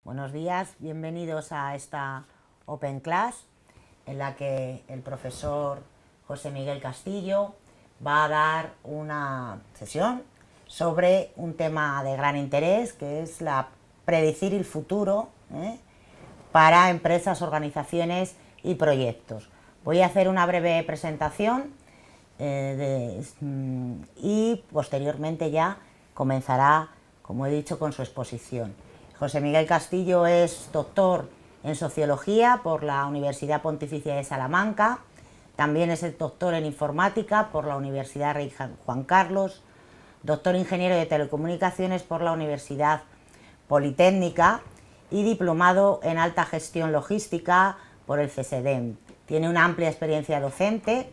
Buenos días, bienvenidos a esta Open Class en la que el profesor José Miguel Castillo va a dar una sesión sobre un tema de gran interés que es predecir el futuro para empresas, organizaciones y proyectos. Voy a hacer una breve presentación y posteriormente ya comenzará, como he dicho, con su exposición. José Miguel Castillo es doctor en Sociología por la Universidad Pontificia de Salamanca, también es el doctor en Informática por la Universidad Rey Juan Carlos, doctor ingeniero de Telecomunicaciones por la Universidad Politécnica y diplomado en Alta Gestión Logística por el CSDEM. Tiene una amplia experiencia docente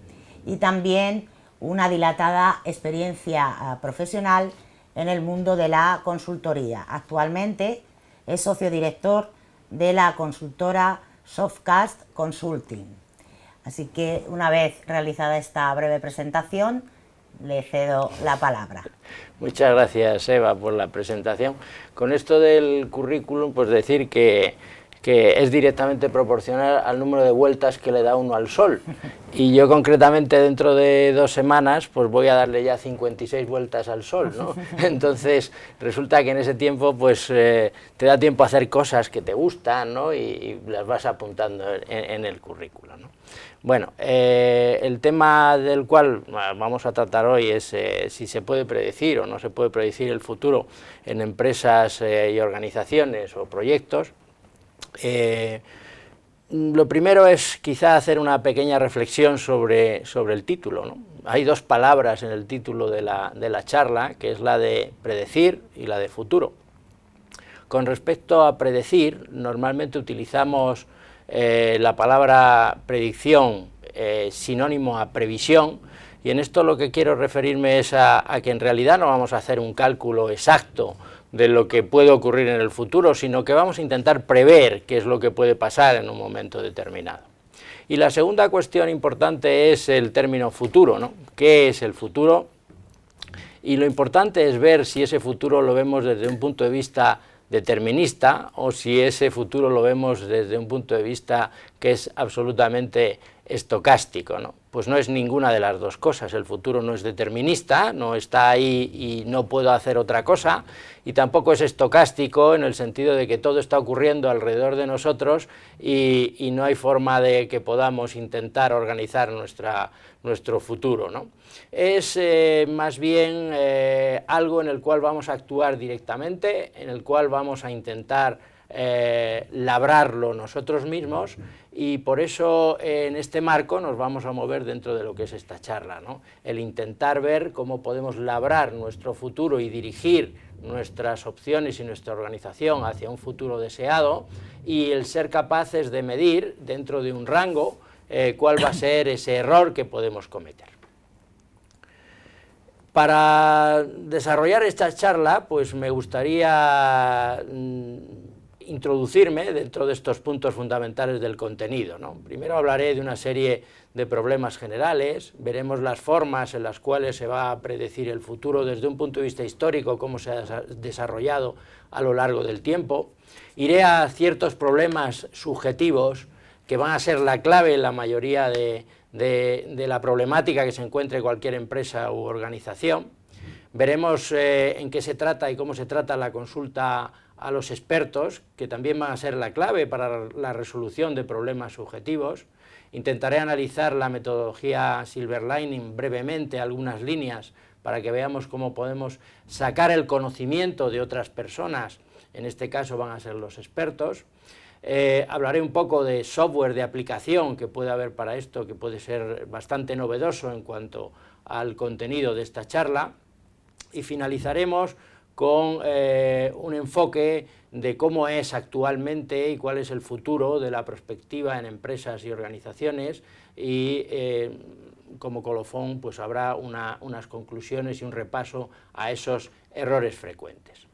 y también una dilatada experiencia profesional en el mundo de la consultoría. Actualmente es socio director de la consultora Softcast Consulting. Así que una vez realizada esta breve presentación, le cedo la palabra. Muchas gracias, Eva, por la presentación. Con esto del currículum, pues decir que es directamente proporcional al número de vueltas que le da uno al sol. Y yo concretamente dentro de 2 semanas pues voy a darle ya 56 vueltas al sol, ¿no? Entonces resulta que en ese tiempo pues te da tiempo a hacer cosas que te gustan, ¿no? y las vas apuntando en el currículum, ¿no? Bueno, el tema del cual vamos a tratar hoy es si se puede predecir o no se puede predecir el futuro en empresas y organizaciones o proyectos. Lo primero es quizá hacer una pequeña reflexión sobre el título, ¿no? Hay 2 palabras en el título de la charla, que es la de predecir y la de futuro. Con respecto a predecir, normalmente utilizamos la palabra predicción sinónimo a previsión, y en esto lo que quiero referirme es a que en realidad no vamos a hacer un cálculo exacto de lo que puede ocurrir en el futuro, sino que vamos a intentar prever qué es lo que puede pasar en un momento determinado. Y la segunda cuestión importante es el término futuro, ¿no? ¿Qué es el futuro? Y lo importante es ver si ese futuro lo vemos desde un punto de vista determinista o si ese futuro lo vemos desde un punto de vista que es absolutamente estocástico, ¿no? Pues no es ninguna de las 2 cosas. El futuro no es determinista, no está ahí y no puedo hacer otra cosa, y tampoco es estocástico en el sentido de que todo está ocurriendo alrededor de nosotros y no hay forma de que podamos intentar organizar nuestro futuro, ¿no? Es más bien algo en el cual vamos a actuar directamente, en el cual vamos a intentar labrarlo nosotros mismos, y por eso en este marco nos vamos a mover dentro de lo que es esta charla, ¿no? El intentar ver cómo podemos labrar nuestro futuro y dirigir nuestras opciones y nuestra organización hacia un futuro deseado, y el ser capaces de medir dentro de un rango cuál va a ser ese error que podemos cometer. Para desarrollar esta charla, pues me gustaría introducirme dentro de estos puntos fundamentales del contenido, ¿no? Primero hablaré de una serie de problemas generales, veremos las formas en las cuales se va a predecir el futuro desde un punto de vista histórico, cómo se ha desarrollado a lo largo del tiempo. Iré a ciertos problemas subjetivos que van a ser la clave en la mayoría de la problemática que se encuentre cualquier empresa u organización. Veremos en qué se trata y cómo se trata la consulta a los expertos, que también van a ser la clave para la resolución de problemas subjetivos. Intentaré analizar la metodología Silver Lining brevemente, algunas líneas, para que veamos cómo podemos sacar el conocimiento de otras personas, en este caso van a ser los expertos. Hablaré un poco de software de aplicación que puede haber para esto, que puede ser bastante novedoso en cuanto al contenido de esta charla, y finalizaremos con un enfoque de cómo es actualmente y cuál es el futuro de la prospectiva en empresas y organizaciones, y como colofón pues habrá unas conclusiones y un repaso a esos errores frecuentes.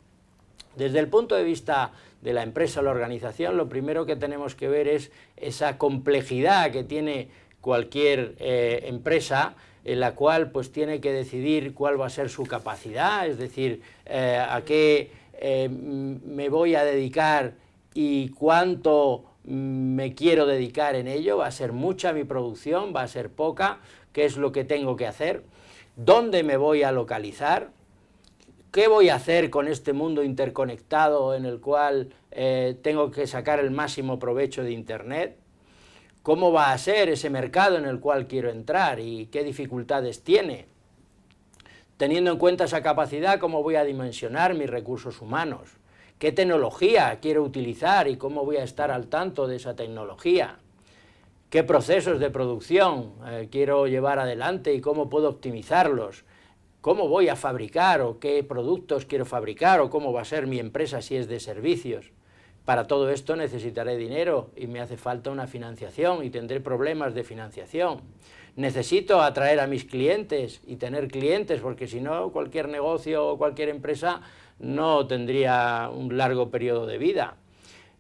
Desde el punto de vista de la empresa o la organización, lo primero que tenemos que ver es esa complejidad que tiene cualquier empresa, en la cual pues tiene que decidir cuál va a ser su capacidad, es decir, a qué me voy a dedicar y cuánto me quiero dedicar en ello. ¿Va a ser mucha mi producción? ¿Va a ser poca? ¿Qué es lo que tengo que hacer? ¿Dónde me voy a localizar? ¿Qué voy a hacer con este mundo interconectado en el cual tengo que sacar el máximo provecho de Internet? ¿Cómo va a ser ese mercado en el cual quiero entrar y qué dificultades tiene? Teniendo en cuenta esa capacidad, ¿cómo voy a dimensionar mis recursos humanos? ¿Qué tecnología quiero utilizar y cómo voy a estar al tanto de esa tecnología? ¿Qué procesos de producción quiero llevar adelante y cómo puedo optimizarlos? ¿Cómo voy a fabricar o qué productos quiero fabricar o cómo va a ser mi empresa si es de servicios? Para todo esto necesitaré dinero y me hace falta una financiación y tendré problemas de financiación. Necesito atraer a mis clientes y tener clientes, porque si no, cualquier negocio o cualquier empresa no tendría un largo periodo de vida.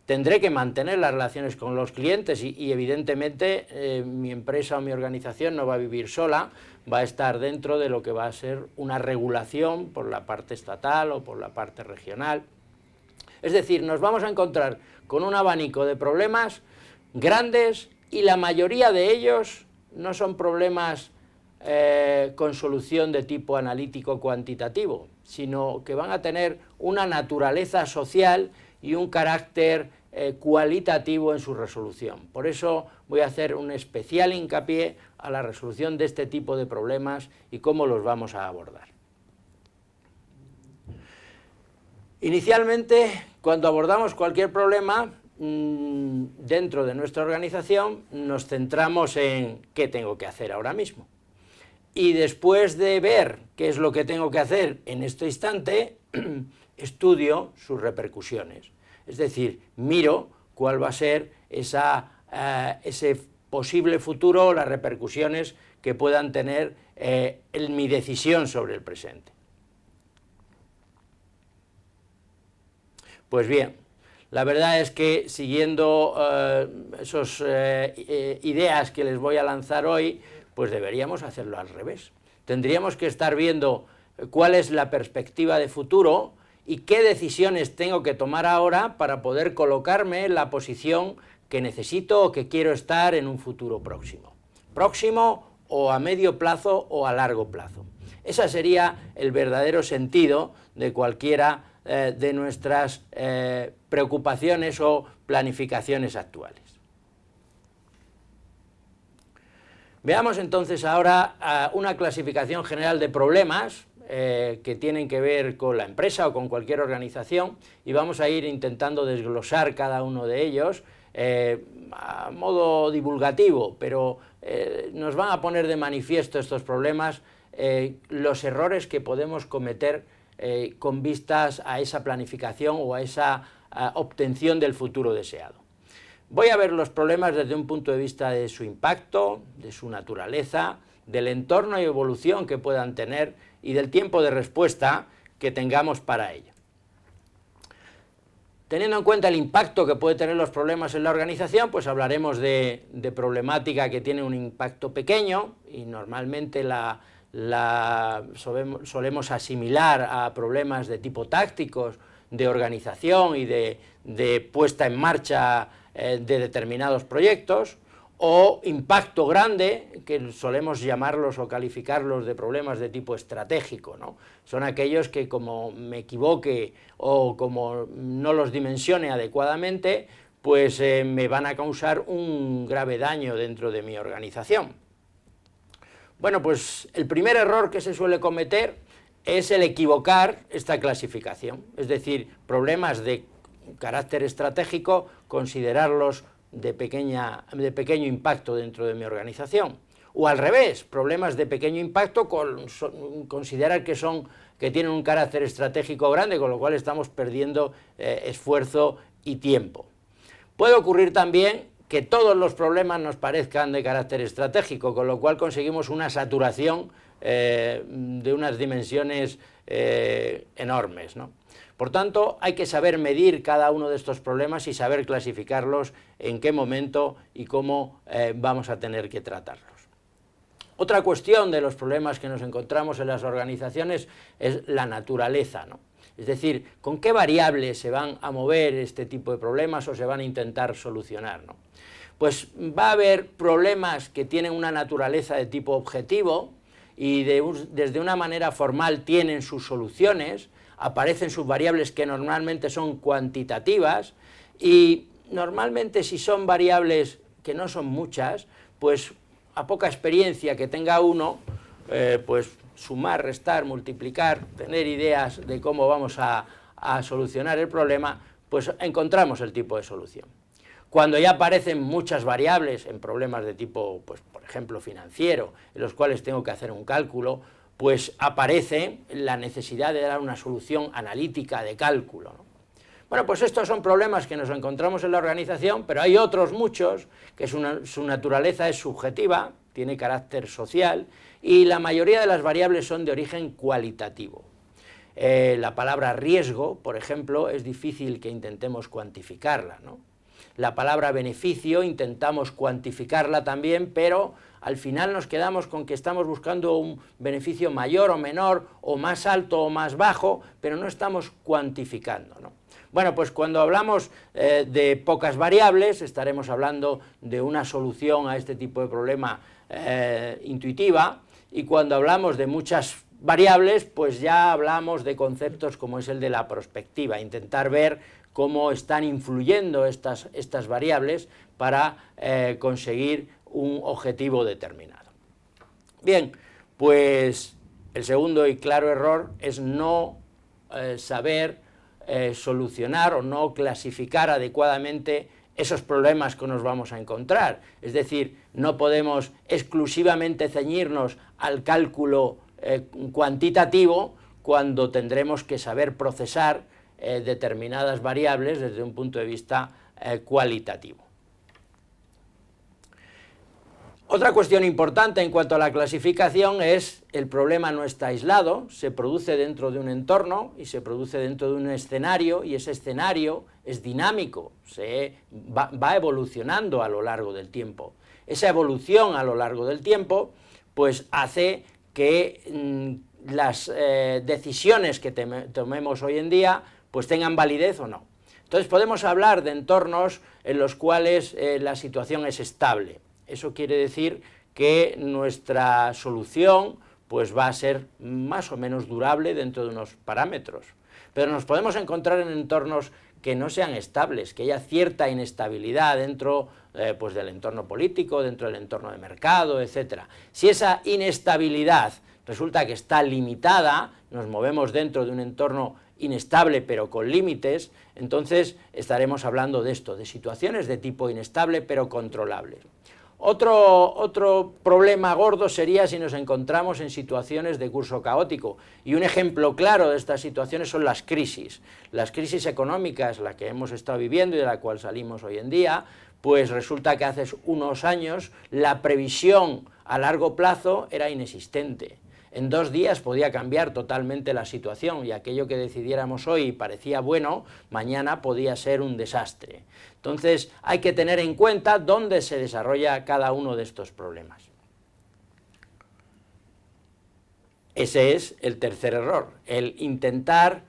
Tendré que mantener las relaciones con los clientes y evidentemente mi empresa o mi organización no va a vivir sola, va a estar dentro de lo que va a ser una regulación por la parte estatal o por la parte regional. Es decir, nos vamos a encontrar con un abanico de problemas grandes y la mayoría de ellos no son problemas con solución de tipo analítico cuantitativo, sino que van a tener una naturaleza social y un carácter cualitativo en su resolución. Por eso voy a hacer un especial hincapié a la resolución de este tipo de problemas y cómo los vamos a abordar. Inicialmente, cuando abordamos cualquier problema dentro de nuestra organización, nos centramos en qué tengo que hacer ahora mismo. Y después de ver qué es lo que tengo que hacer en este instante, estudio sus repercusiones. Es decir, miro cuál va a ser ese posible futuro o las repercusiones que puedan tener en mi decisión sobre el presente. Pues bien, la verdad es que siguiendo esas ideas que les voy a lanzar hoy, pues deberíamos hacerlo al revés. Tendríamos que estar viendo cuál es la perspectiva de futuro y qué decisiones tengo que tomar ahora para poder colocarme en la posición que necesito o que quiero estar en un futuro próximo. Próximo o a medio plazo o a largo plazo. Ese sería el verdadero sentido de cualquiera de nuestras preocupaciones o planificaciones actuales. Veamos entonces ahora una clasificación general de problemas que tienen que ver con la empresa o con cualquier organización y vamos a ir intentando desglosar cada uno de ellos a modo divulgativo, pero nos van a poner de manifiesto estos problemas los errores que podemos cometer con vistas a esa planificación o a esa obtención del futuro deseado. Voy a ver los problemas desde un punto de vista de su impacto, de su naturaleza, del entorno y evolución que puedan tener y del tiempo de respuesta que tengamos para ello. Teniendo en cuenta el impacto que pueden tener los problemas en la organización, pues hablaremos de problemática que tiene un impacto pequeño y normalmente solemos asimilar a problemas de tipo tácticos, de organización y de puesta en marcha de determinados proyectos, o impacto grande, que solemos llamarlos o calificarlos de problemas de tipo estratégico, ¿no? Son aquellos que como me equivoque o como no los dimensione adecuadamente, pues me van a causar un grave daño dentro de mi organización. Bueno, pues el primer error que se suele cometer es el equivocar esta clasificación, es decir, problemas de carácter estratégico, considerarlos de pequeño impacto dentro de mi organización. O al revés, problemas de pequeño impacto, considerar que tienen un carácter estratégico grande, con lo cual estamos perdiendo esfuerzo y tiempo. Puede ocurrir también que todos los problemas nos parezcan de carácter estratégico, con lo cual conseguimos una saturación de unas dimensiones enormes, ¿no? Por tanto, hay que saber medir cada uno de estos problemas y saber clasificarlos en qué momento y cómo vamos a tener que tratarlos. Otra cuestión de los problemas que nos encontramos en las organizaciones es la naturaleza, ¿no? Es decir, ¿con qué variables se van a mover este tipo de problemas o se van a intentar solucionar, ¿no? Pues va a haber problemas que tienen una naturaleza de tipo objetivo y desde una manera formal tienen sus soluciones, aparecen sus variables que normalmente son cuantitativas y normalmente si son variables que no son muchas, pues a poca experiencia que tenga uno, pues sumar, restar, multiplicar, tener ideas de cómo vamos a solucionar el problema, pues encontramos el tipo de solución. Cuando ya aparecen muchas variables en problemas de tipo, pues, por ejemplo, financiero, en los cuales tengo que hacer un cálculo, pues aparece la necesidad de dar una solución analítica de cálculo, ¿no? Bueno, pues estos son problemas que nos encontramos en la organización, pero hay otros muchos que su naturaleza es subjetiva, tiene carácter social, y la mayoría de las variables son de origen cualitativo. La palabra riesgo, por ejemplo, es difícil que intentemos cuantificarla, ¿no? La palabra beneficio intentamos cuantificarla también, pero al final nos quedamos con que estamos buscando un beneficio mayor o menor, o más alto o más bajo, pero no estamos cuantificando, ¿no? Bueno, pues cuando hablamos de pocas variables, estaremos hablando de una solución a este tipo de problema intuitiva, y cuando hablamos de muchas variables, pues ya hablamos de conceptos como es el de la prospectiva, intentar ver cómo están influyendo estas variables para conseguir un objetivo determinado. Bien, pues el segundo y claro error es no saber solucionar o no clasificar adecuadamente esos problemas que nos vamos a encontrar. Es decir, no podemos exclusivamente ceñirnos al cálculo cuantitativo cuando tendremos que saber procesar determinadas variables desde un punto de vista cualitativo. Otra cuestión importante en cuanto a la clasificación es el problema no está aislado, se produce dentro de un entorno y se produce dentro de un escenario, y ese escenario es dinámico, va evolucionando a lo largo del tiempo. Esa evolución a lo largo del tiempo pues hace que las decisiones que tomemos hoy en día pues tengan validez o no. Entonces podemos hablar de entornos en los cuales la situación es estable. Eso quiere decir que nuestra solución pues va a ser más o menos durable dentro de unos parámetros. Pero nos podemos encontrar en entornos que no sean estables, que haya cierta inestabilidad dentro pues del entorno político, dentro del entorno de mercado, etc. Si esa inestabilidad resulta que está limitada, nos movemos dentro de un entorno inestable pero con límites, entonces estaremos hablando de esto, de situaciones de tipo inestable pero controlables. Otro problema gordo sería si nos encontramos en situaciones de curso caótico, y un ejemplo claro de estas situaciones son las crisis económicas, la que hemos estado viviendo y de la cual salimos hoy en día. Pues resulta que hace unos años la previsión a largo plazo era inexistente. En 2 días podía cambiar totalmente la situación, y aquello que decidiéramos hoy parecía bueno, mañana podía ser un desastre. Entonces hay que tener en cuenta dónde se desarrolla cada uno de estos problemas. Ese es el tercer error, el intentar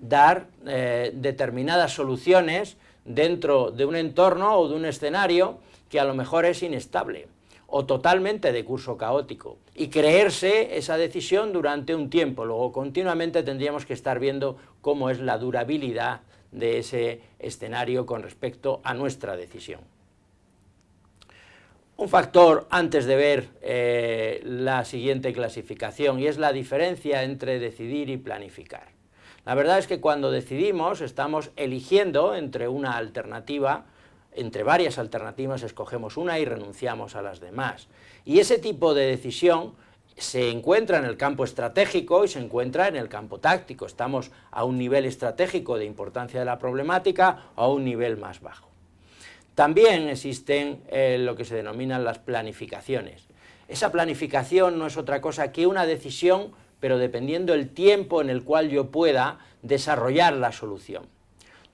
dar determinadas soluciones dentro de un entorno o de un escenario que a lo mejor es inestable o totalmente de curso caótico, y creerse esa decisión durante un tiempo. Luego continuamente tendríamos que estar viendo cómo es la durabilidad de ese escenario con respecto a nuestra decisión. Un factor antes de ver la siguiente clasificación, y es la diferencia entre decidir y planificar. La verdad es que cuando decidimos estamos eligiendo entre una alternativa, entre varias alternativas escogemos una y renunciamos a las demás. Y ese tipo de decisión se encuentra en el campo estratégico y se encuentra en el campo táctico. Estamos a un nivel estratégico de importancia de la problemática o a un nivel más bajo. También existen lo que se denominan las planificaciones. Esa planificación no es otra cosa que una decisión, pero dependiendo del tiempo en el cual yo pueda desarrollar la solución.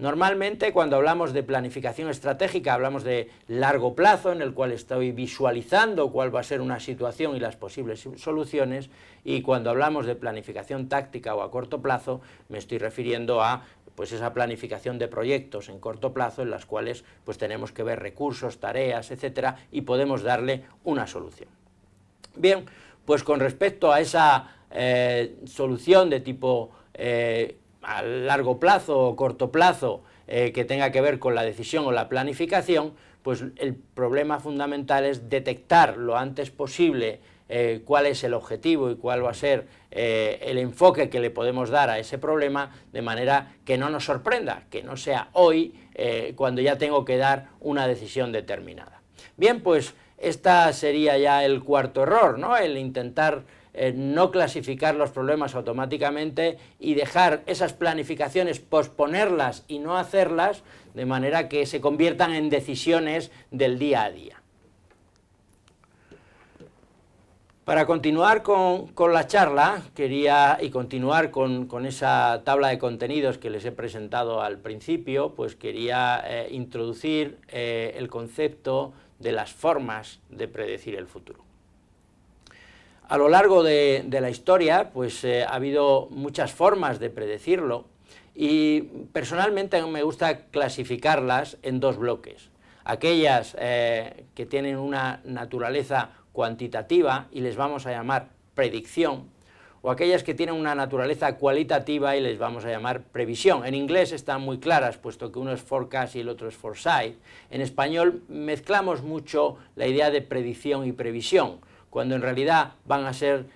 Normalmente cuando hablamos de planificación estratégica hablamos de largo plazo, en el cual estoy visualizando cuál va a ser una situación y las posibles soluciones, y cuando hablamos de planificación táctica o a corto plazo me estoy refiriendo a pues esa planificación de proyectos en corto plazo en las cuales pues tenemos que ver recursos, tareas, etcétera, y podemos darle una solución. Bien, pues con respecto a esa solución de tipo a largo plazo o corto plazo que tenga que ver con la decisión o la planificación, pues el problema fundamental es detectar lo antes posible cuál es el objetivo y cuál va a ser el enfoque que le podemos dar a ese problema, de manera que no nos sorprenda, que no sea hoy cuando ya tengo que dar una decisión determinada. Bien, pues este sería ya el cuarto error, ¿no? El intentar no clasificar los problemas automáticamente y dejar esas planificaciones, posponerlas y no hacerlas, de manera que se conviertan en decisiones del día a día. Para continuar con la charla, y continuar con esa tabla de contenidos que les he presentado al principio, pues quería introducir el concepto de las formas de predecir el futuro. A lo largo de la historia, pues ha habido muchas formas de predecirlo, y personalmente me gusta clasificarlas en dos bloques. Aquellas que tienen una naturaleza cuantitativa y les vamos a llamar predicción, o aquellas que tienen una naturaleza cualitativa y les vamos a llamar previsión. En inglés están muy claras, puesto que uno es forecast y el otro es foresight. En español mezclamos mucho la idea de predicción y previsión, cuando en realidad van a ser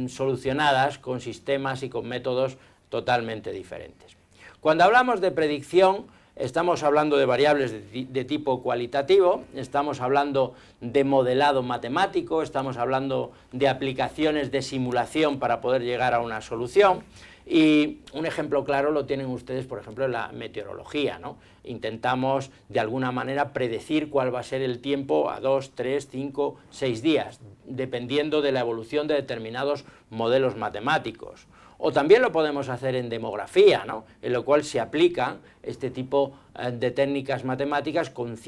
solucionadas con sistemas y con métodos totalmente diferentes. Cuando hablamos de predicción, estamos hablando de variables de tipo cualitativo, estamos hablando de modelado matemático, estamos hablando de aplicaciones de simulación para poder llegar a una solución, y un ejemplo claro lo tienen ustedes, por ejemplo, en la meteorología, ¿no? Intentamos de alguna manera predecir cuál va a ser el tiempo a 2, 3, 5, 6 días, dependiendo de la evolución de determinados modelos matemáticos. O también lo podemos hacer en demografía, ¿no? En lo cual se aplican este tipo de técnicas matemáticas con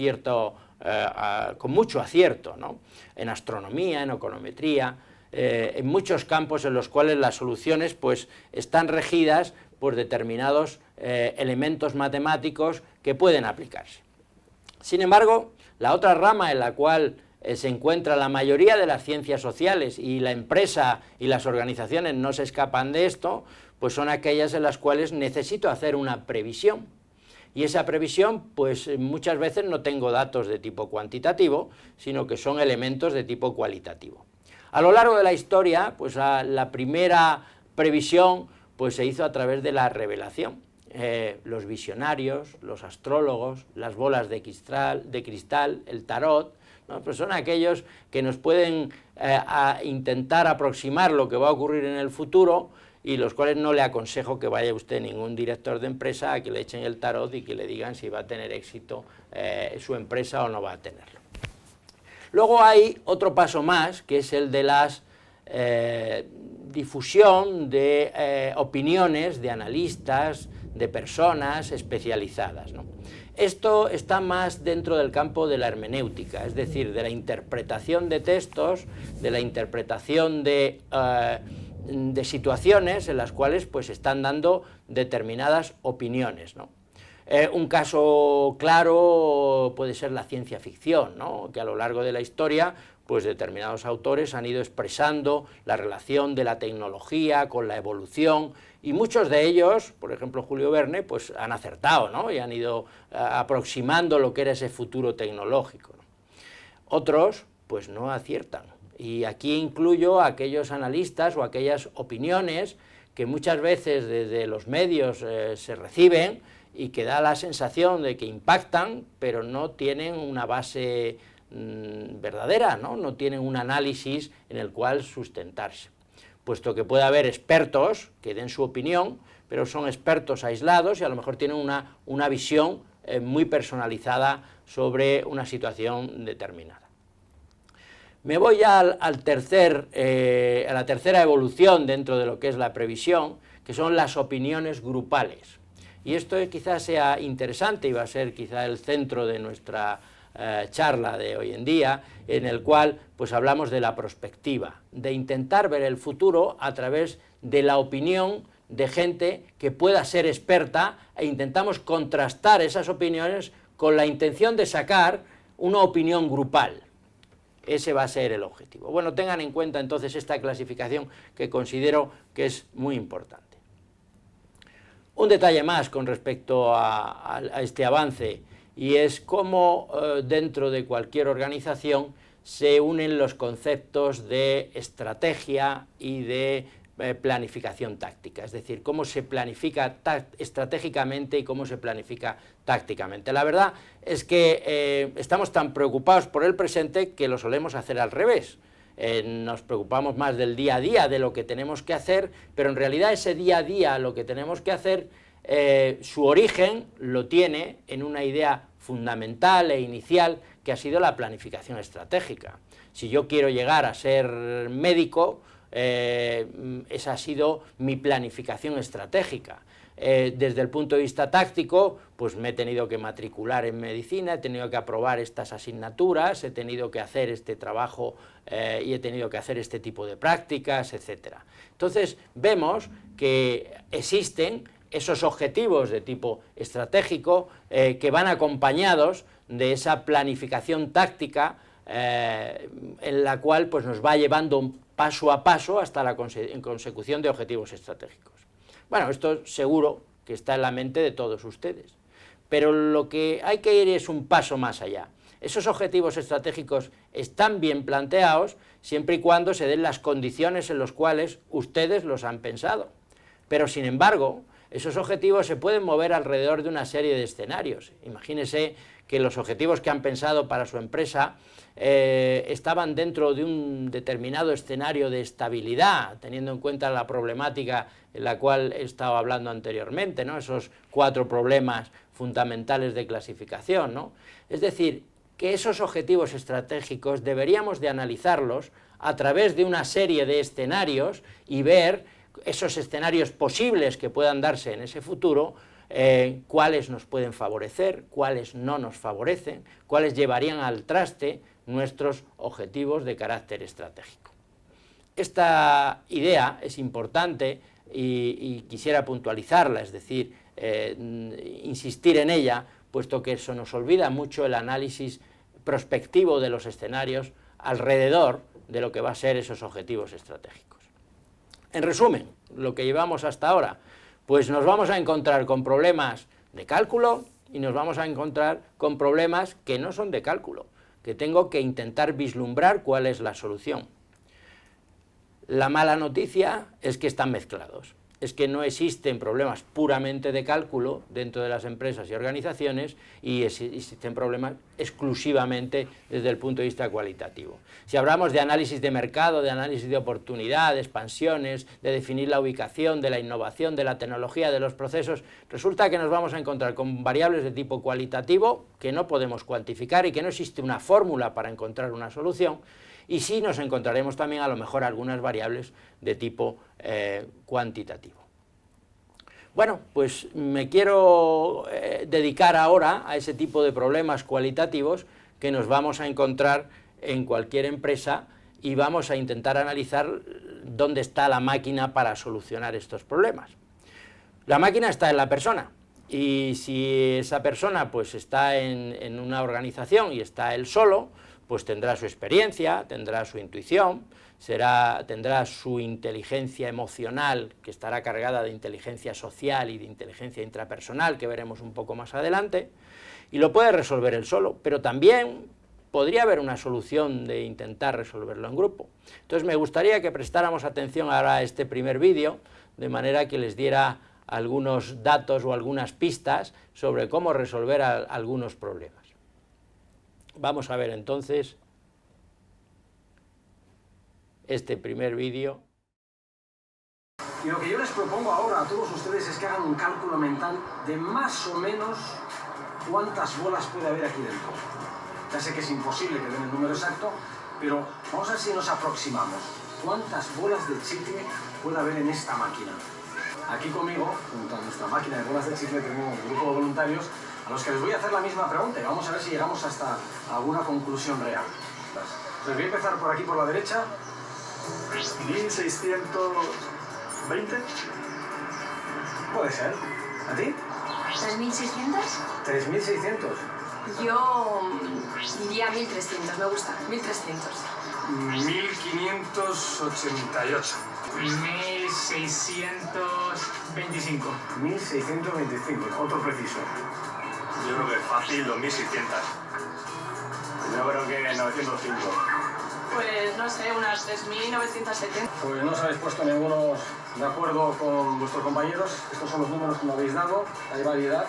mucho acierto, ¿no? En astronomía, en econometría, en muchos campos en los cuales las soluciones pues están regidas por determinados elementos matemáticos que pueden aplicarse. Sin embargo, la otra rama en la cual se encuentra la mayoría de las ciencias sociales, y la empresa y las organizaciones no se escapan de esto, pues son aquellas en las cuales necesito hacer una previsión. Y esa previsión, pues muchas veces no tengo datos de tipo cuantitativo, sino que son elementos de tipo cualitativo. A lo largo de la historia, pues la primera previsión pues se hizo a través de la revelación. Los visionarios, los astrólogos, las bolas de cristal, el tarot, ¿no? Pues son aquellos que nos pueden intentar aproximar lo que va a ocurrir en el futuro, y los cuales no le aconsejo que vaya usted ningún director de empresa a que le echen el tarot y que le digan si va a tener éxito su empresa o no va a tenerlo. Luego hay otro paso más, que es el de la difusión de opiniones de analistas, de personas especializadas, ¿no? Esto está más dentro del campo de la hermenéutica, es decir, de la interpretación de textos, de la interpretación de situaciones en las cuales pues están dando determinadas opiniones, ¿no? Un caso claro puede ser la ciencia ficción, ¿no? Que a lo largo de la historia pues determinados autores han ido expresando la relación de la tecnología con la evolución, y muchos de ellos, por ejemplo Julio Verne, pues han acertado, ¿no? Y han ido aproximando lo que era ese futuro tecnológico, ¿no? Otros pues no aciertan, y aquí incluyo a aquellos analistas o aquellas opiniones que muchas veces desde los medios se reciben y que da la sensación de que impactan, pero no tienen una base verdadera, ¿no? No tienen un análisis en el cual sustentarse, puesto que puede haber expertos que den su opinión, pero son expertos aislados y a lo mejor tienen una visión muy personalizada sobre una situación determinada. Me voy ya a la tercera evolución dentro de lo que es la previsión, que son las opiniones grupales. Y esto quizás sea interesante y va a ser quizá el centro de nuestra charla de hoy en día, en el cual pues hablamos de la prospectiva, de intentar ver el futuro a través de la opinión de gente que pueda ser experta, e intentamos contrastar esas opiniones con la intención de sacar una opinión grupal. Ese va a ser el objetivo. Bueno, tengan en cuenta entonces esta clasificación, que considero que es muy importante. Un detalle más con respecto a este avance, y es cómo dentro de cualquier organización se unen los conceptos de estrategia y de planificación táctica, es decir, cómo se planifica estratégicamente y cómo se planifica tácticamente. La verdad es que estamos tan preocupados por el presente que lo solemos hacer al revés. Nos preocupamos más del día a día, de lo que tenemos que hacer, pero en realidad ese día a día, lo que tenemos que hacer, su origen lo tiene en una idea fundamental e inicial, que ha sido la planificación estratégica. Si yo quiero llegar a ser médico, esa ha sido mi planificación estratégica. Desde el punto de vista táctico, pues me he tenido que matricular en medicina, he tenido que aprobar estas asignaturas, he tenido que hacer este trabajo y he tenido que hacer este tipo de prácticas, etc. Entonces vemos que existen esos objetivos de tipo estratégico que van acompañados de esa planificación táctica en la cual pues, nos va llevando paso a paso hasta la consecución de objetivos estratégicos. Bueno, esto seguro que está en la mente de todos ustedes, pero lo que hay que ir es un paso más allá. Esos objetivos estratégicos están bien planteados siempre y cuando se den las condiciones en las cuales ustedes los han pensado, pero sin embargo, esos objetivos se pueden mover alrededor de una serie de escenarios. Imagínense que los objetivos que han pensado para su empresa estaban dentro de un determinado escenario de estabilidad, teniendo en cuenta la problemática en la cual he estado hablando anteriormente, ¿no? Esos 4 problemas fundamentales de clasificación, ¿no? Es decir, que esos objetivos estratégicos deberíamos de analizarlos a través de una serie de escenarios y ver esos escenarios posibles que puedan darse en ese futuro, cuáles nos pueden favorecer, cuáles no nos favorecen, cuáles llevarían al traste nuestros objetivos de carácter estratégico. Esta idea es importante y quisiera puntualizarla, es decir, insistir en ella, puesto que eso nos olvida mucho el análisis prospectivo de los escenarios alrededor de lo que va a ser esos objetivos estratégicos. En resumen, lo que llevamos hasta ahora, pues nos vamos a encontrar con problemas de cálculo y nos vamos a encontrar con problemas que no son de cálculo, que tengo que intentar vislumbrar cuál es la solución. La mala noticia es que están mezclados, es que no existen problemas puramente de cálculo dentro de las empresas y organizaciones y existen problemas exclusivamente desde el punto de vista cualitativo. Si hablamos de análisis de mercado, de análisis de oportunidad, de expansiones, de definir la ubicación, de la innovación, de la tecnología, de los procesos, resulta que nos vamos a encontrar con variables de tipo cualitativo que no podemos cuantificar y que no existe una fórmula para encontrar una solución. Y sí nos encontraremos también a lo mejor algunas variables de tipo cuantitativo. Bueno, pues me quiero dedicar ahora a ese tipo de problemas cualitativos que nos vamos a encontrar en cualquier empresa y vamos a intentar analizar dónde está la máquina para solucionar estos problemas. La máquina está en la persona. Y si esa persona pues está en una organización y está él solo, pues tendrá su experiencia, tendrá su intuición, tendrá su inteligencia emocional, que estará cargada de inteligencia social y de inteligencia intrapersonal, que veremos un poco más adelante, y lo puede resolver él solo, pero también podría haber una solución de intentar resolverlo en grupo. Entonces me gustaría que prestáramos atención ahora a este primer vídeo, de manera que les diera algunos datos o algunas pistas sobre cómo resolver algunos problemas. Vamos a ver entonces este primer vídeo. Y lo que yo les propongo ahora a todos ustedes es que hagan un cálculo mental de más o menos cuántas bolas puede haber aquí dentro. Ya sé que es imposible que den el número exacto, pero vamos a ver si nos aproximamos. ¿Cuántas bolas de chicle puede haber en esta máquina? aquí conmigo, junto a nuestra máquina de bolas de chicle, tenemos un grupo de voluntarios a los que les voy a hacer la misma pregunta y vamos a ver si llegamos hasta alguna conclusión real. Les voy a empezar por aquí, por la derecha. 1620. Puede ser. ¿A ti? 3.600. 3600. Yo diría 1.300, me gusta, 1.300. 1588. 1625. 1625, otro preciso. Yo creo que es fácil, 2600. Yo creo que 905. Pues no sé, unas 3.970. Pues no os habéis puesto ninguno de acuerdo con vuestros compañeros. Estos son los números que me habéis dado. Hay variedad.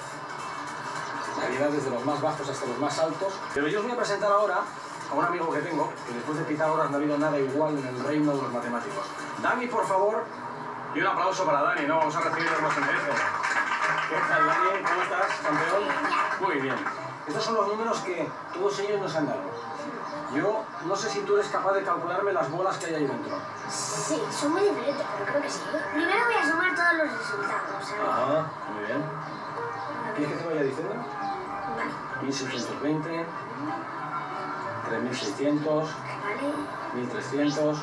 Variedad desde los más bajos hasta los más altos. Pero yo os voy a presentar ahora a un amigo que tengo, que después de Pitágoras no ha habido nada igual en el reino de los matemáticos. Dani, por favor. Y un aplauso para Dani, ¿no? Vamos a recibir los envejeces. ¿Qué tal, Dani? ¿Cómo estás, campeón? Muy bien. Estos son los números que todos ellos nos han dado. Yo no sé si tú eres capaz de calcularme las bolas que hay ahí dentro. Sí, son muy diferentes, pero creo que sí. Primero voy a sumar todos los resultados, ¿sabes? Ajá, muy bien. ¿Quieres que te vaya diciendo? Vale. 1620, 3600, Vale, 1300,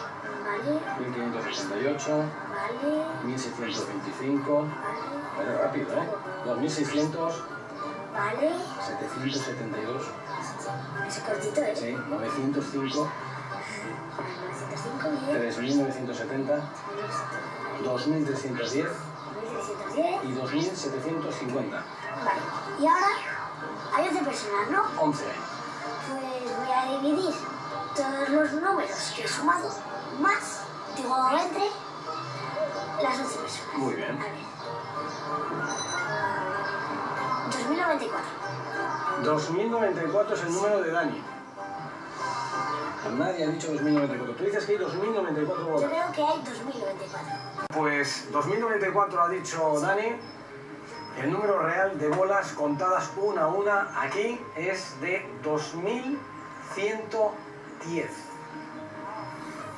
vale, 1588, vale, 1625. vale, Pero rápido, ¿eh? 2600, vale. 772, Ese cortito, ¿eh? sí, 905, 905, bien. 3970, 2310 1310. y 2750. Vale. Y ahora hay 11 personas, ¿no? 11. Pues voy a dividir todos los números que he sumado más, digo, entre las 11 personas. Muy bien. A ver. 2094. 2094 es el número de Dani. Nadie ha dicho 2094. Tú dices que hay 2094 Yo bolas. creo que hay 2094. Pues 2094 ha dicho Dani. El número real de bolas contadas una a una aquí es de 2110.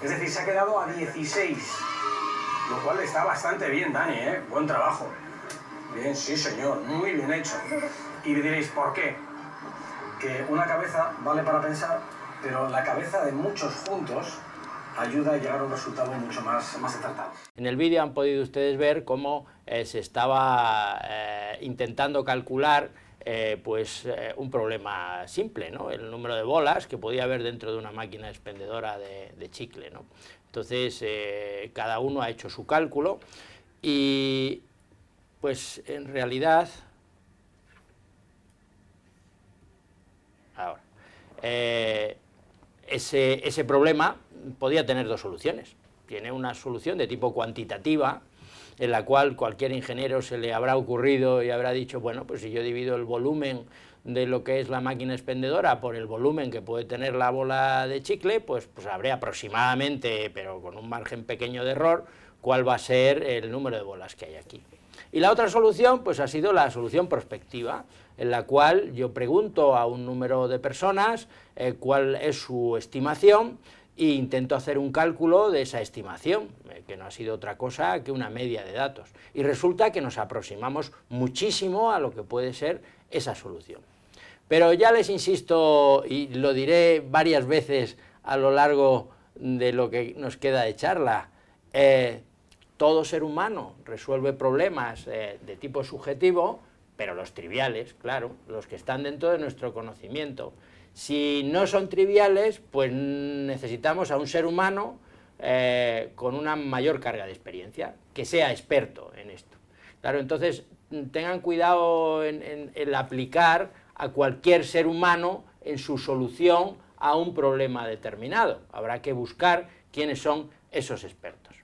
Es decir, se ha quedado a 16. Lo cual está bastante bien, Dani, ¿eh? Buen trabajo. Bien, sí, señor. Muy bien hecho. Y me diréis, ¿por qué? Que una cabeza vale para pensar, pero la cabeza de muchos juntos ayuda a llegar a un resultado mucho más acertado. En el vídeo han podido ustedes ver cómo se estaba intentando calcular un problema simple, ¿no? El número de bolas que podía haber dentro de una máquina expendedora de chicle, ¿no? Entonces, cada uno ha hecho su cálculo y, pues, en realidad... Ahora, ese problema podía tener dos soluciones. Tiene una solución de tipo cuantitativa, en la cual cualquier ingeniero se le habrá ocurrido y habrá dicho, bueno, pues si yo divido el volumen de lo que es la máquina expendedora por el volumen que puede tener la bola de chicle, pues habré aproximadamente, pero con un margen pequeño de error, cuál va a ser el número de bolas que hay aquí. Y la otra solución, pues ha sido la solución prospectiva, en la cual yo pregunto a un número de personas cuál es su estimación e intento hacer un cálculo de esa estimación, que no ha sido otra cosa que una media de datos. Y resulta que nos aproximamos muchísimo a lo que puede ser esa solución. Pero ya les insisto, y lo diré varias veces a lo largo de lo que nos queda de charla, todo ser humano resuelve problemas de tipo subjetivo, pero los triviales, claro, los que están dentro de nuestro conocimiento. Si no son triviales, pues necesitamos a un ser humano con una mayor carga de experiencia, que sea experto en esto. Claro, entonces tengan cuidado en aplicar a cualquier ser humano en su solución a un problema determinado. Habrá que buscar quiénes son esos expertos.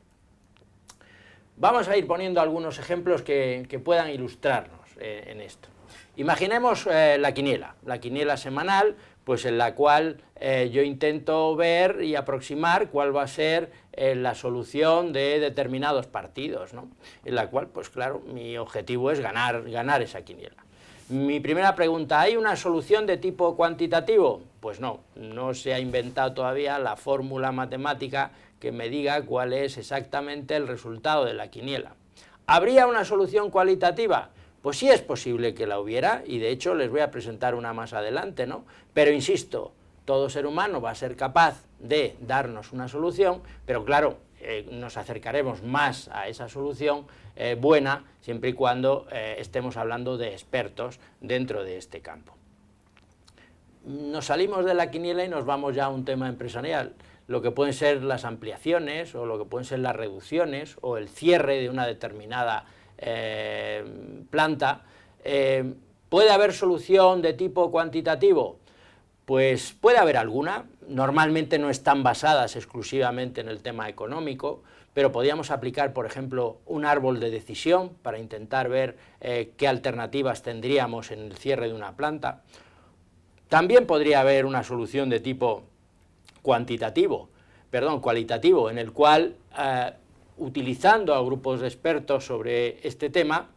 Vamos a ir poniendo algunos ejemplos que puedan ilustrarnos en esto. Imaginemos la quiniela semanal, pues en la cual yo intento ver y aproximar cuál va a ser la solución de determinados partidos, ¿no? En la cual, pues claro, mi objetivo es ganar esa quiniela. Mi primera pregunta, ¿hay una solución de tipo cuantitativo? Pues no se ha inventado todavía la fórmula matemática que me diga cuál es exactamente el resultado de la quiniela. ¿Habría una solución cualitativa? Pues sí es posible que la hubiera, y de hecho les voy a presentar una más adelante, ¿no? Pero insisto, todo ser humano va a ser capaz de darnos una solución, pero claro, nos acercaremos más a esa solución buena, siempre y cuando estemos hablando de expertos dentro de este campo. Nos salimos de la quiniela y nos vamos ya a un tema empresarial, lo que pueden ser las ampliaciones, o lo que pueden ser las reducciones, o el cierre de una determinada planta. ¿Puede haber solución de tipo cuantitativo? Pues puede haber alguna, normalmente no están basadas exclusivamente en el tema económico, pero podríamos aplicar, por ejemplo, un árbol de decisión para intentar ver qué alternativas tendríamos en el cierre de una planta. También podría haber una solución de tipo cualitativo, en el cual, utilizando a grupos de expertos sobre este tema,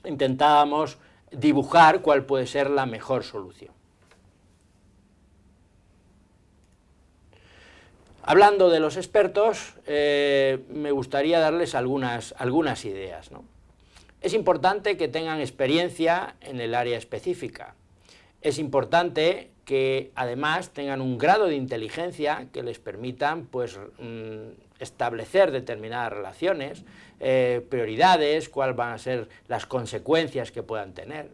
intentábamos dibujar cuál puede ser la mejor solución. Hablando de los expertos, me gustaría darles algunas ideas, ¿no? Es importante que tengan experiencia en el área específica. Es importante que además tengan un grado de inteligencia que les permitan, pues, establecer determinadas relaciones, prioridades, cuáles van a ser las consecuencias que puedan tener.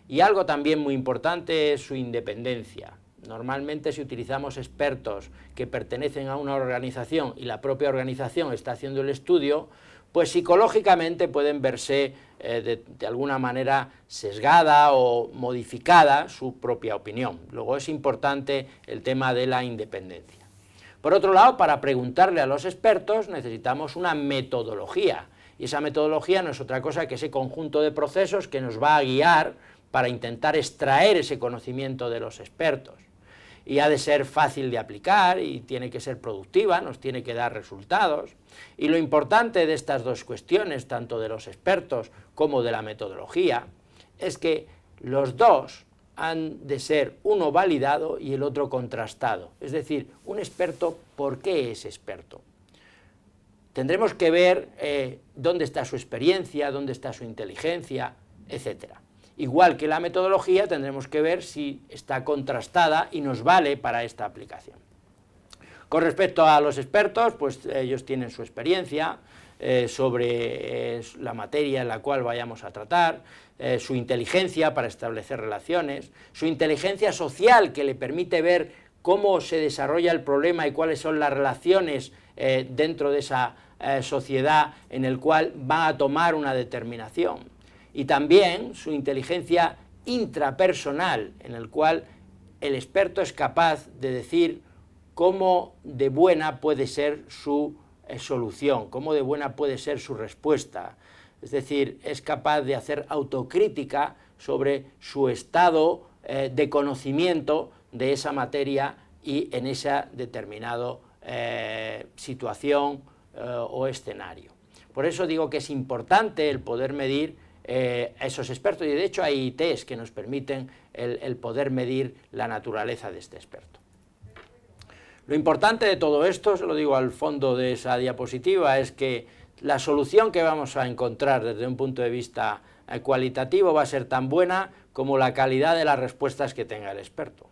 Y algo también muy importante es su independencia. Normalmente, si utilizamos expertos que pertenecen a una organización y la propia organización está haciendo el estudio, pues psicológicamente pueden verse de alguna manera sesgada o modificada su propia opinión. Luego es importante el tema de la independencia. Por otro lado, para preguntarle a los expertos necesitamos una metodología, y esa metodología no es otra cosa que ese conjunto de procesos que nos va a guiar para intentar extraer ese conocimiento de los expertos. Y ha de ser fácil de aplicar y tiene que ser productiva, nos tiene que dar resultados. Y lo importante de estas dos cuestiones, tanto de los expertos como de la metodología, es que los dos han de ser uno validado y el otro contrastado. Es decir, un experto, ¿por qué es experto? Tendremos que ver dónde está su experiencia, dónde está su inteligencia, etcétera. Igual que la metodología, tendremos que ver si está contrastada y nos vale para esta aplicación. Con respecto a los expertos, pues ellos tienen su experiencia sobre la materia en la cual vayamos a tratar, su inteligencia para establecer relaciones, su inteligencia social que le permite ver cómo se desarrolla el problema y cuáles son las relaciones dentro de esa sociedad en el cual va a tomar una determinación. Y también su inteligencia intrapersonal, en el cual el experto es capaz de decir cómo de buena puede ser su solución, cómo de buena puede ser su respuesta. Es decir, es capaz de hacer autocrítica sobre su estado de conocimiento de esa materia y en esa determinada situación o escenario. Por eso digo que es importante el poder medir a esos expertos, y de hecho hay test que nos permiten el poder medir la naturaleza de este experto. Lo importante de todo esto, se lo digo al fondo de esa diapositiva, es que la solución que vamos a encontrar desde un punto de vista cualitativo va a ser tan buena como la calidad de las respuestas que tenga el experto.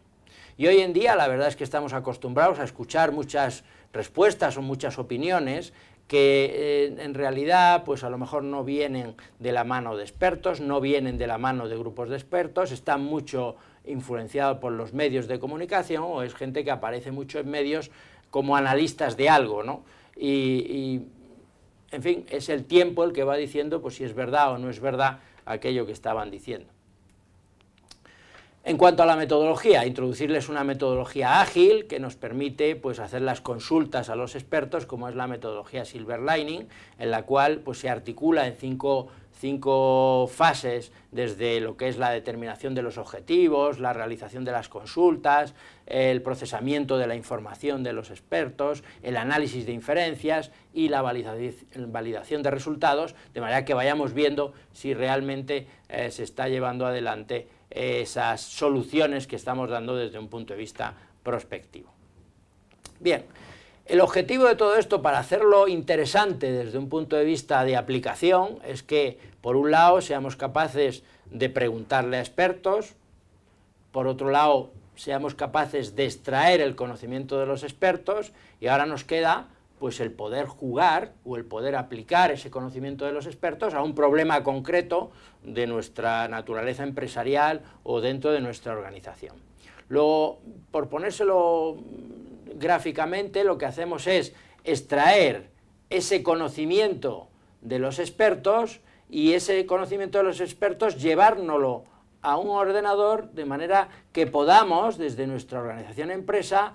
Y hoy en día la verdad es que estamos acostumbrados a escuchar muchas respuestas o muchas opiniones que en realidad pues a lo mejor no vienen de la mano de expertos, no vienen de la mano de grupos de expertos, están mucho influenciados por los medios de comunicación, o es gente que aparece mucho en medios como analistas de algo, ¿no? Y en fin, es el tiempo el que va diciendo pues si es verdad o no es verdad aquello que estaban diciendo. En cuanto a la metodología, introducirles una metodología ágil que nos permite pues, hacer las consultas a los expertos, como es la metodología Silver Lining, en la cual pues, se articula en cinco fases, desde lo que es la determinación de los objetivos, la realización de las consultas, el procesamiento de la información de los expertos, el análisis de inferencias y la validación de resultados, de manera que vayamos viendo si realmente se está llevando adelante esas soluciones que estamos dando desde un punto de vista prospectivo. Bien, El objetivo de todo esto, para hacerlo interesante desde un punto de vista de aplicación, es que, por un lado, seamos capaces de preguntarle a expertos, por otro lado, seamos capaces de extraer el conocimiento de los expertos, y ahora nos queda pues el poder jugar o el poder aplicar ese conocimiento de los expertos a un problema concreto de nuestra naturaleza empresarial o dentro de nuestra organización. Luego, por ponérselo gráficamente, lo que hacemos es extraer ese conocimiento de los expertos y ese conocimiento de los expertos llevárnoslo a un ordenador de manera que podamos, desde nuestra organización empresa,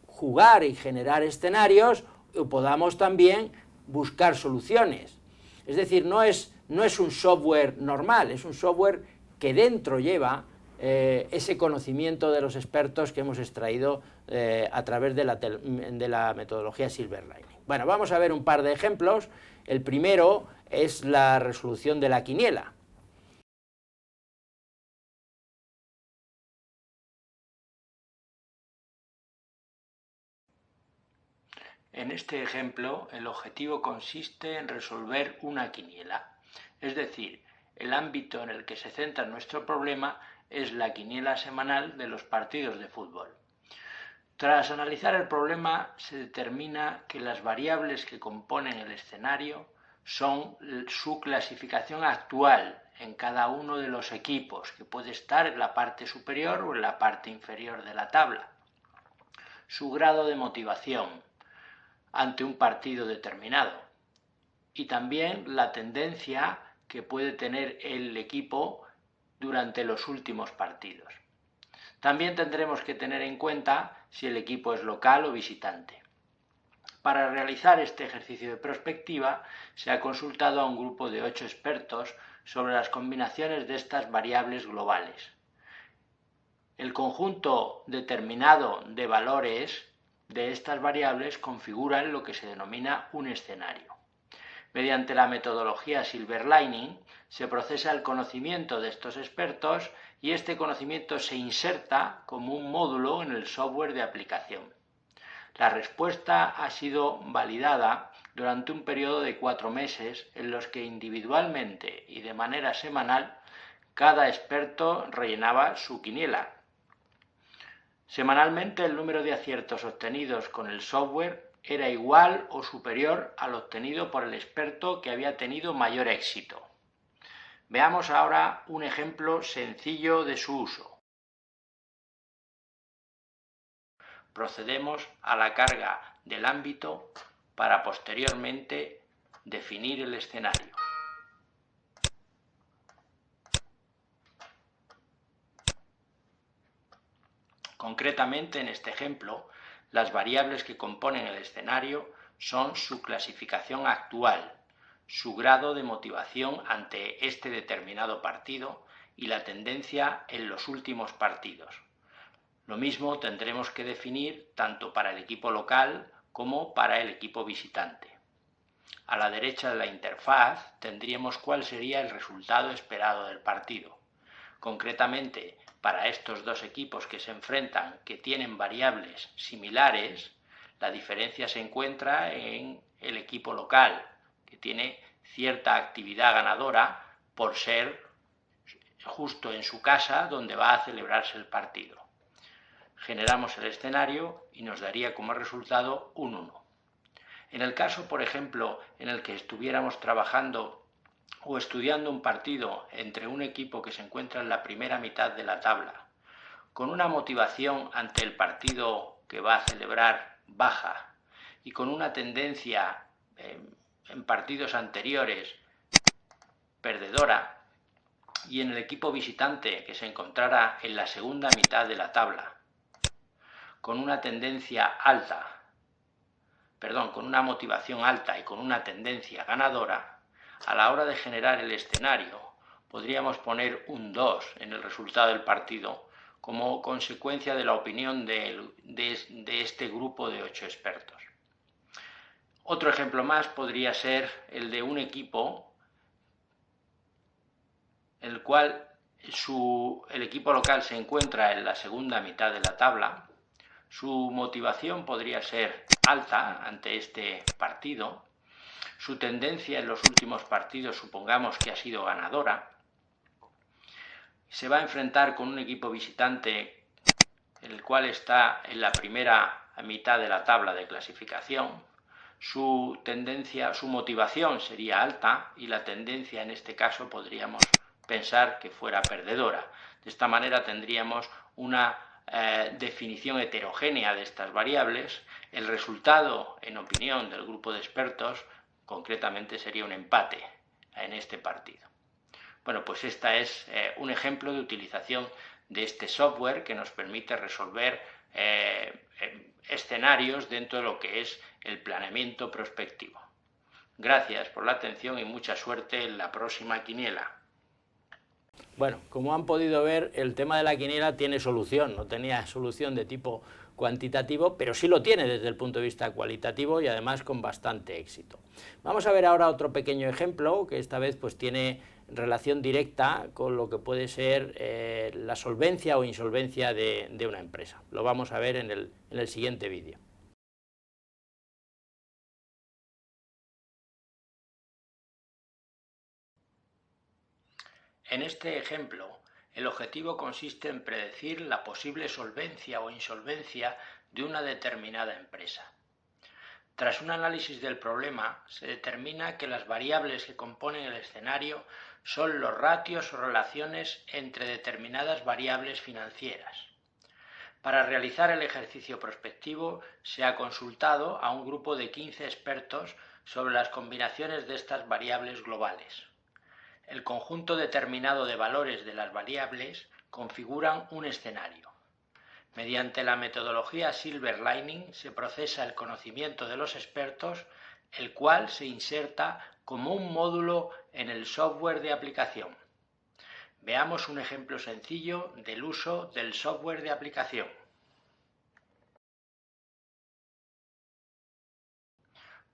jugar y generar escenarios, o podamos también buscar soluciones. Es decir, no es un software normal, es un software que dentro lleva ese conocimiento de los expertos que hemos extraído a través de la metodología Silverlining. Bueno, vamos a ver un par de ejemplos. El primero es la resolución de la quiniela. En este ejemplo, el objetivo consiste en resolver una quiniela, es decir, el ámbito en el que se centra nuestro problema es la quiniela semanal de los partidos de fútbol. Tras analizar el problema, se determina que las variables que componen el escenario son su clasificación actual en cada uno de los equipos, que puede estar en la parte superior o en la parte inferior de la tabla, su grado de motivación ante un partido determinado y también la tendencia que puede tener el equipo durante los últimos partidos. También tendremos que tener en cuenta si el equipo es local o visitante. Para realizar este ejercicio de prospectiva se ha consultado a un grupo de 8 expertos sobre las combinaciones de estas variables globales. El conjunto determinado de valores de estas variables configuran lo que se denomina un escenario. Mediante la metodología Silverlining se procesa el conocimiento de estos expertos y este conocimiento se inserta como un módulo en el software de aplicación. La respuesta ha sido validada durante un periodo de 4 meses en los que individualmente y de manera semanal cada experto rellenaba su quiniela. Semanalmente el número de aciertos obtenidos con el software era igual o superior al obtenido por el experto que había tenido mayor éxito. Veamos ahora un ejemplo sencillo de su uso. Procedemos a la carga del ámbito para posteriormente definir el escenario. Concretamente, en este ejemplo, las variables que componen el escenario son su clasificación actual, su grado de motivación ante este determinado partido y la tendencia en los últimos partidos. Lo mismo tendremos que definir tanto para el equipo local como para el equipo visitante. A la derecha de la interfaz tendríamos cuál sería el resultado esperado del partido. Concretamente, para estos dos equipos que se enfrentan, que tienen variables similares, la diferencia se encuentra en el equipo local, que tiene cierta actividad ganadora por ser justo en su casa donde va a celebrarse el partido. Generamos el escenario y nos daría como resultado un 1. En el caso, por ejemplo, en el que estuviéramos trabajando o estudiando un partido entre un equipo que se encuentra en la primera mitad de la tabla, con una motivación ante el partido que va a celebrar baja y con una tendencia en partidos anteriores perdedora, y en el equipo visitante que se encontrara en la segunda mitad de la tabla, con una tendencia alta, con una motivación alta y con una tendencia ganadora, a la hora de generar el escenario podríamos poner un 2 en el resultado del partido como consecuencia de la opinión de este grupo de 8 expertos. Otro ejemplo más podría ser el de un equipo en el cual el equipo local se encuentra en la segunda mitad de la tabla, Su motivación podría ser alta ante este partido. Su tendencia en los últimos partidos supongamos que ha sido ganadora. Se va a enfrentar con un equipo visitante el cual está en la primera mitad de la tabla de clasificación. Su motivación sería alta y la tendencia en este caso podríamos pensar que fuera perdedora. De esta manera tendríamos una definición heterogénea de estas variables. El resultado, en opinión del grupo de expertos, concretamente sería un empate en este partido. Bueno, pues este es un ejemplo de utilización de este software que nos permite resolver escenarios dentro de lo que es el planeamiento prospectivo. Gracias por la atención y mucha suerte en la próxima quiniela. Bueno, como han podido ver, el tema de la quiniela tiene solución, no tenía solución de tipo cuantitativo, pero sí lo tiene desde el punto de vista cualitativo y además con bastante éxito. Vamos a ver ahora otro pequeño ejemplo que esta vez pues tiene relación directa con lo que puede ser la solvencia o insolvencia de una empresa. Lo vamos a ver en el siguiente vídeo. En este ejemplo, el objetivo consiste en predecir la posible solvencia o insolvencia de una determinada empresa. Tras un análisis del problema, se determina que las variables que componen el escenario son los ratios o relaciones entre determinadas variables financieras. Para realizar el ejercicio prospectivo, se ha consultado a un grupo de 15 expertos sobre las combinaciones de estas variables globales. El conjunto determinado de valores de las variables configuran un escenario. Mediante la metodología Silver Lining se procesa el conocimiento de los expertos, el cual se inserta como un módulo en el software de aplicación. Veamos un ejemplo sencillo del uso del software de aplicación.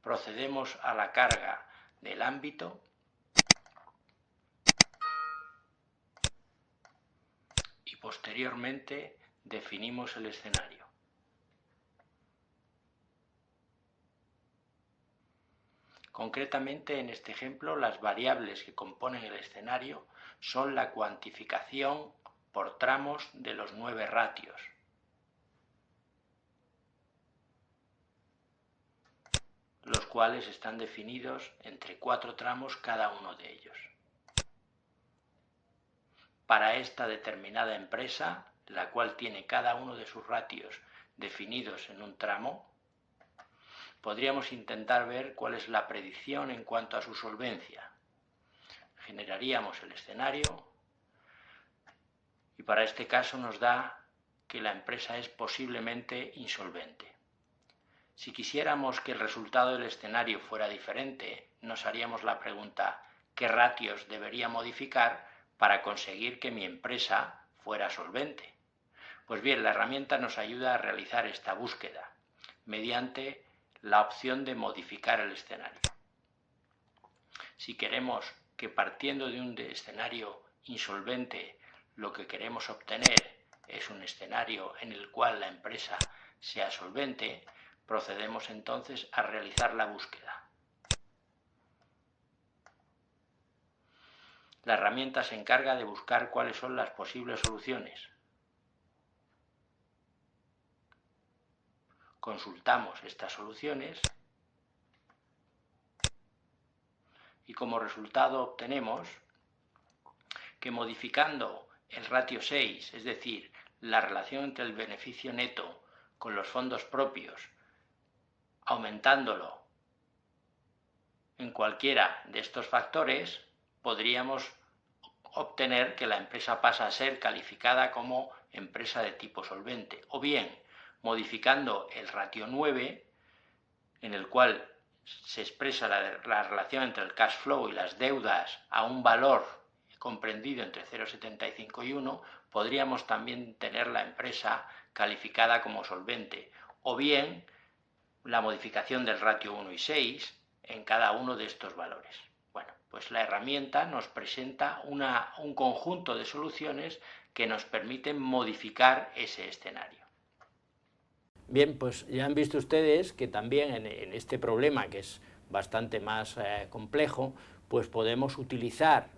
Procedemos a la carga del ámbito y posteriormente definimos el escenario. Concretamente, en este ejemplo, las variables que componen el escenario son la cuantificación por tramos de los 9 ratios. Los cuales están definidos entre 4 tramos cada uno de ellos. Para esta determinada empresa, la cual tiene cada uno de sus ratios definidos en un tramo, podríamos intentar ver cuál es la predicción en cuanto a su solvencia. Generaríamos el escenario y para este caso nos da que la empresa es posiblemente insolvente. Si quisiéramos que el resultado del escenario fuera diferente, nos haríamos la pregunta: ¿qué ratios debería modificar para conseguir que mi empresa fuera solvente? Pues bien, la herramienta nos ayuda a realizar esta búsqueda mediante la opción de modificar el escenario. Si queremos que partiendo de un escenario insolvente lo que queremos obtener es un escenario en el cual la empresa sea solvente, procedemos entonces a realizar la búsqueda. La herramienta se encarga de buscar cuáles son las posibles soluciones. Consultamos estas soluciones y como resultado obtenemos que modificando el ratio 6, es decir, la relación entre el beneficio neto con los fondos propios, aumentándolo en cualquiera de estos factores, podríamos obtener que la empresa pasa a ser calificada como empresa de tipo solvente, o bien modificando el ratio 9, en el cual se expresa la relación entre el cash flow y las deudas a un valor comprendido entre 0,75 y 1, podríamos también tener la empresa calificada como solvente, o bien la modificación del ratio 1 y 6 en cada uno de estos valores. Bueno, pues la herramienta nos presenta un conjunto de soluciones que nos permiten modificar ese escenario. Bien, pues ya han visto ustedes que también en este problema, que es bastante más complejo, pues podemos utilizar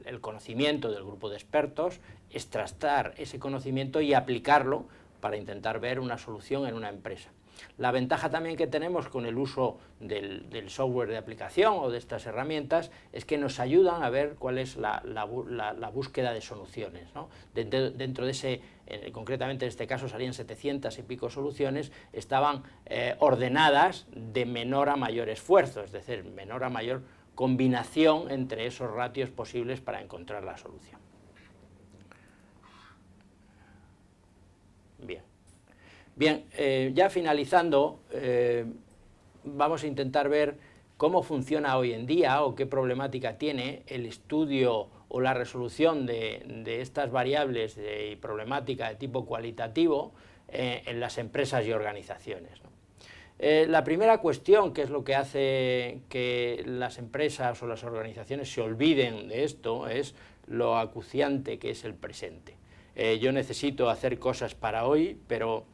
el conocimiento del grupo de expertos, extractar ese conocimiento y aplicarlo para intentar ver una solución en una empresa. La ventaja también que tenemos con el uso del software de aplicación o de estas herramientas es que nos ayudan a ver cuál es la búsqueda de soluciones, ¿no? Dentro de ese, concretamente en este caso salían 700 y pico soluciones, estaban ordenadas de menor a mayor esfuerzo, es decir, menor a mayor combinación entre esos ratios posibles para encontrar la solución. Bien, ya finalizando, vamos a intentar ver cómo funciona hoy en día o qué problemática tiene el estudio o la resolución de estas variables y problemática de tipo cualitativo en las empresas y organizaciones, ¿no? La primera cuestión, que es lo que hace que las empresas o las organizaciones se olviden de esto, es lo acuciante que es el presente. Yo necesito hacer cosas para hoy, pero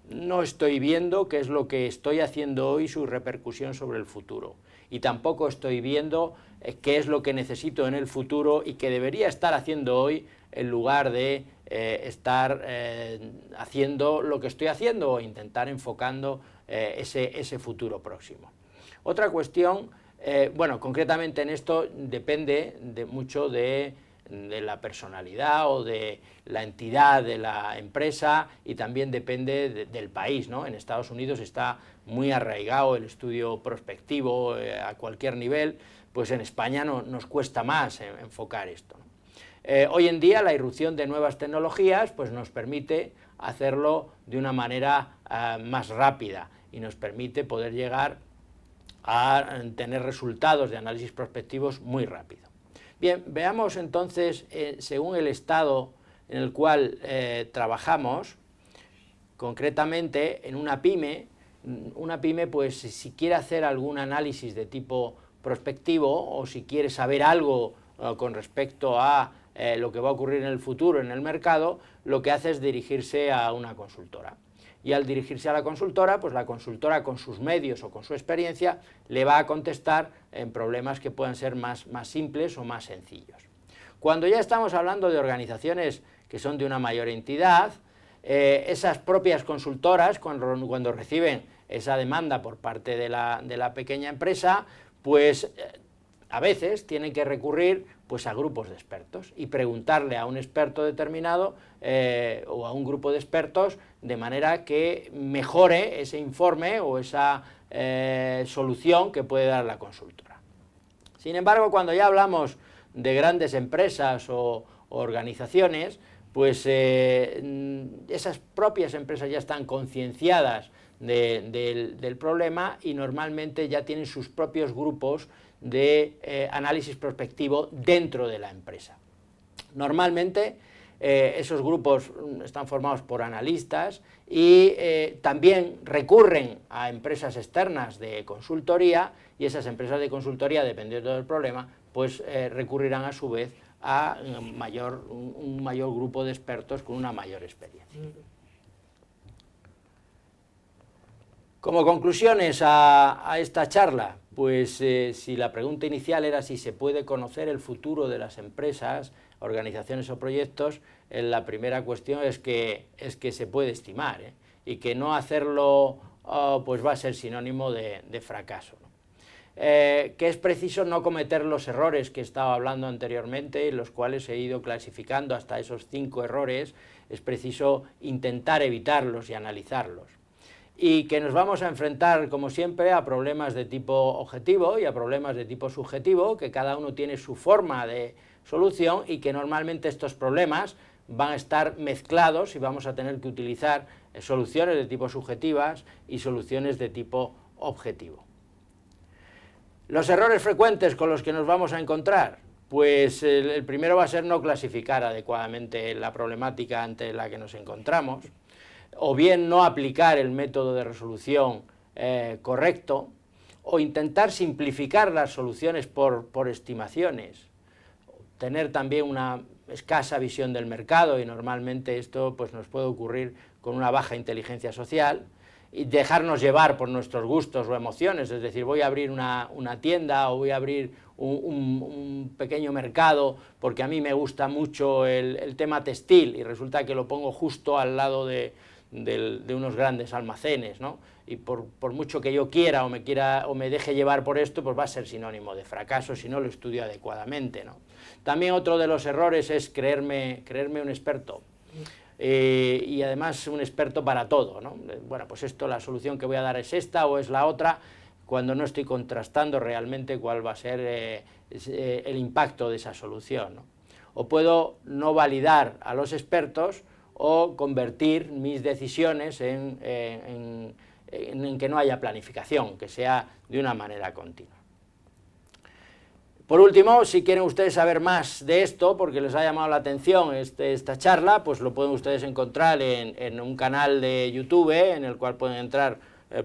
no estoy viendo qué es lo que estoy haciendo hoy, su repercusión sobre el futuro. Y tampoco estoy viendo qué es lo que necesito en el futuro y que debería estar haciendo hoy en lugar de estar haciendo lo que estoy haciendo o intentar enfocando ese futuro próximo. Otra cuestión, bueno, concretamente en esto depende mucho de la personalidad o de la entidad de la empresa y también depende del país, ¿no? En Estados Unidos está muy arraigado el estudio prospectivo a cualquier nivel, pues en España nos cuesta más enfocar esto, ¿no? Hoy en día la irrupción de nuevas tecnologías pues nos permite hacerlo de una manera más rápida y nos permite poder llegar a tener resultados de análisis prospectivos muy rápido. Bien, veamos entonces, según el estado en el cual trabajamos, concretamente en una pyme pues si quiere hacer algún análisis de tipo prospectivo o si quiere saber algo con respecto a lo que va a ocurrir en el futuro en el mercado, lo que hace es dirigirse a una consultora. Y al dirigirse a la consultora, pues la consultora con sus medios o con su experiencia le va a contestar en problemas que puedan ser más simples o más sencillos. Cuando ya estamos hablando de organizaciones que son de una mayor entidad, esas propias consultoras, cuando reciben esa demanda por parte de la pequeña empresa, pues a veces tienen que recurrir pues a grupos de expertos y preguntarle a un experto determinado o a un grupo de expertos de manera que mejore ese informe o esa solución que puede dar la consultora. Sin embargo, cuando ya hablamos de grandes empresas o organizaciones, pues esas propias empresas ya están concienciadas del problema y normalmente ya tienen sus propios grupos de análisis prospectivo dentro de la empresa. Normalmente esos grupos están formados por analistas y también recurren a empresas externas de consultoría y esas empresas de consultoría, dependiendo del problema, pues recurrirán a su vez a un mayor grupo de expertos con una mayor experiencia. Como conclusiones a esta charla, pues si la pregunta inicial era si se puede conocer el futuro de las empresas, organizaciones o proyectos, la primera cuestión es que se puede estimar, y que no hacerlo pues va a ser sinónimo de fracaso, ¿no? Que es preciso no cometer los errores que estaba hablando anteriormente, los cuales he ido clasificando hasta esos 5 errores, es preciso intentar evitarlos y analizarlos. Y que nos vamos a enfrentar, como siempre, a problemas de tipo objetivo y a problemas de tipo subjetivo, que cada uno tiene su forma de solución y que normalmente estos problemas van a estar mezclados y vamos a tener que utilizar soluciones de tipo subjetivas y soluciones de tipo objetivo. Los errores frecuentes con los que nos vamos a encontrar, pues el primero va a ser no clasificar adecuadamente la problemática ante la que nos encontramos, o bien no aplicar el método de resolución correcto, o intentar simplificar las soluciones por estimaciones, tener también una escasa visión del mercado, y normalmente esto pues nos puede ocurrir con una baja inteligencia social, y dejarnos llevar por nuestros gustos o emociones, es decir, voy a abrir una tienda o voy a abrir un pequeño mercado porque a mí me gusta mucho el tema textil y resulta que lo pongo justo al lado de unos grandes almacenes, ¿no? Y por mucho que yo quiera o me deje llevar por esto, pues va a ser sinónimo de fracaso si no lo estudio adecuadamente, ¿no? También otro de los errores es creerme un experto. Y además un experto para todo, ¿no? Bueno, pues la solución que voy a dar es esta o es la otra, cuando no estoy contrastando realmente cuál va a ser el impacto de esa solución, ¿no? O puedo no validar a los expertos o convertir mis decisiones en que no haya planificación, que sea de una manera continua. Por último, si quieren ustedes saber más de esto, porque les ha llamado la atención esta charla, pues lo pueden ustedes encontrar en un canal de YouTube, en el cual pueden entrar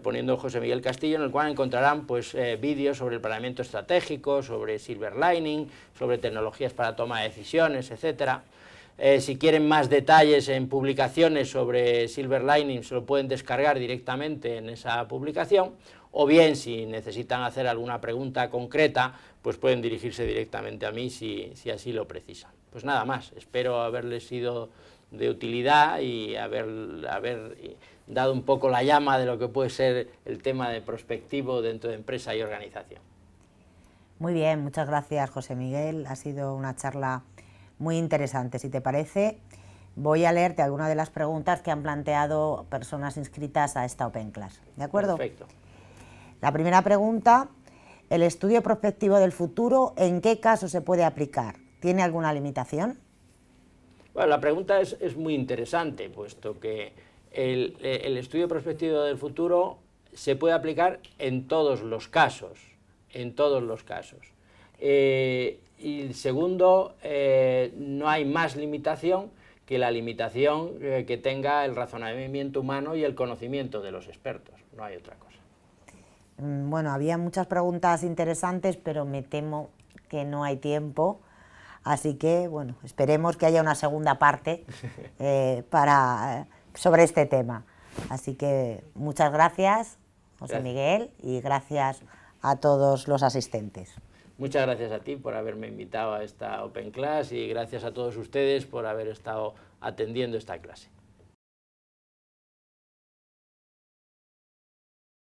poniendo José Miguel Castillo, en el cual encontrarán pues, vídeos sobre el planeamiento estratégico, sobre Silver Lining, sobre tecnologías para toma de decisiones, etcétera. Si quieren más detalles en publicaciones sobre Silver Lining, se lo pueden descargar directamente en esa publicación, o bien si necesitan hacer alguna pregunta concreta, pues pueden dirigirse directamente a mí si así lo precisan. Pues nada más, espero haberles sido de utilidad y haber dado un poco la llama de lo que puede ser el tema de prospectivo dentro de empresa y organización. Muy bien, muchas gracias, José Miguel, ha sido una charla muy interesante. Si te parece, voy a leerte algunas de las preguntas que han planteado personas inscritas a esta Open Class, ¿de acuerdo? Perfecto. La primera pregunta: ¿el estudio prospectivo del futuro en qué caso se puede aplicar? ¿Tiene alguna limitación? Bueno, la pregunta es muy interesante, puesto que el estudio prospectivo del futuro se puede aplicar en todos los casos, y segundo, no hay más limitación que la limitación que tenga el razonamiento humano y el conocimiento de los expertos, no hay otra cosa. Bueno, había muchas preguntas interesantes, pero me temo que no hay tiempo, así que, bueno, esperemos que haya una segunda parte sobre este tema. Así que muchas gracias, José Miguel, y gracias a todos los asistentes. Muchas gracias a ti por haberme invitado a esta Open Class y gracias a todos ustedes por haber estado atendiendo esta clase.